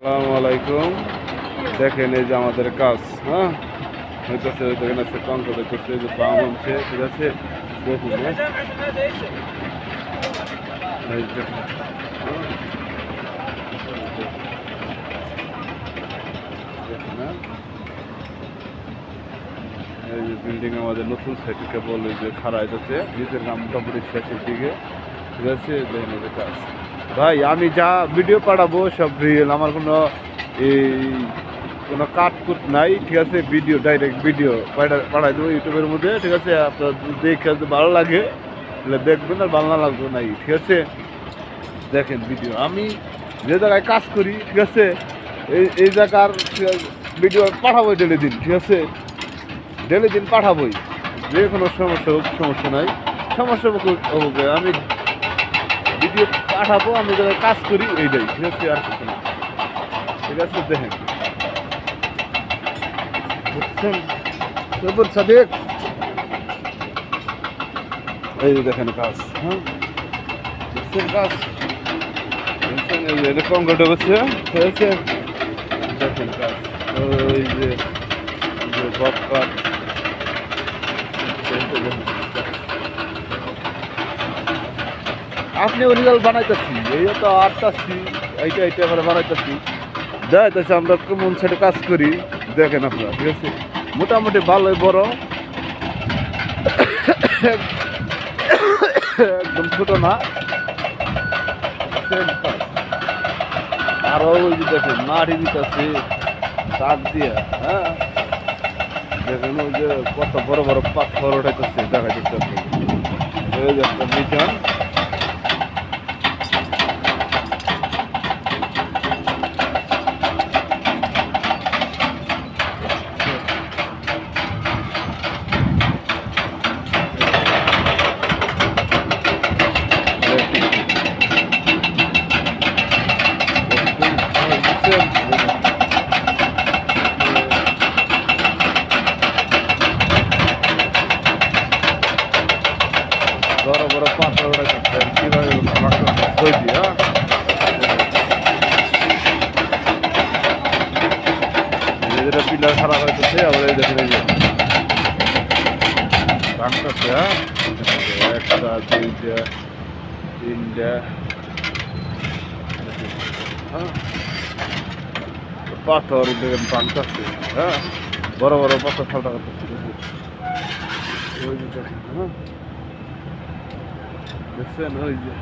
আসসালামু আলাইকুম। দেখেন এই যে আমাদের কাজ হইতেছে, দেখেন আছে কঙ্কর হইতেছে, যে বাম হচ্ছে, ঠিক আছে। দেখুন এই দেখুন, দেখুন এই যে বিল্ডিং আমাদের নতুন সাইটে কেবল এই যে খাড়া হইতেছে, নিজের নাম মোটামুটি শেষের দিকে, ঠিক আছে। দেখেন এই যে কাজ ভাই, আমি যা ভিডিও পাঠাবো সব রিয়েল, আমার কোনো এই কোনো কাটকুট নাই, ঠিক আছে। ভিডিও ডাইরেক্ট ভিডিও পাঠাই দেবো ইউটিউবের মধ্যে, ঠিক আছে। আপনার দেখে যদি ভালো লাগে তাহলে দেখবেন, আর ভালো না লাগবে নাই, ঠিক আছে। দেখেন ভিডিও আমি যে জায়গায় কাজ করি, ঠিক আছে, এই জায়গার ভিডিও পাঠাবোই ডেলি দিন, ঠিক আছে। ডেলি দিন পাঠাবোই, যে কোনো সমস্যা হোক, সমস্যা নাই। সমস্যা হোক আমি ভিডিও পাঠাবো, আমি জায়গায় কাজ করি এইটাই, ঠিক আছে। আর কিছু না, ঠিক আছে। দেখেন বুঝছেন সবুর সাদেক, এই যে দেখেন কাজ, বুঝছেন কাজ, বুঝছেন। এই যে এরকম ঘটে বসছে, ঠিক আছে। দেখেন কাজ, ওই যে বক কাঠ, আপনি অরিজিনাল বানাইতেছি, এই তো আটটাছি, এইটা করে বানাইতেছি, দেখাইতেছি আমরা কোন সাইডে কাজ করি। দেখেন আপনারা, ঠিক আছে। মোটামুটি ভালোই বড়, একদম ছোট না। আরো ওই যে দেখেন মাটি দিতেছি কাঠ দিয়ে, দেখেন ওই যে কত বড় বড় পাথর ওঠাইতেছে, দেখাইতেছে ওই যে একটা মিজান। বড় বড় পাথর ওঠাইতেছে, কিভাবে সই দিয়ে, যেটা পিলার খারাপ হইতেছে, আবার এই দেখেন এই যে ভাঙতেছে, একটা, দুইটা, তিনটা, পাথর দেখেন ভাঙতেছে, বড় বড় পাথর ফালটা করতেছে, ওই যে দেখেন, দেখছেন ওই যে,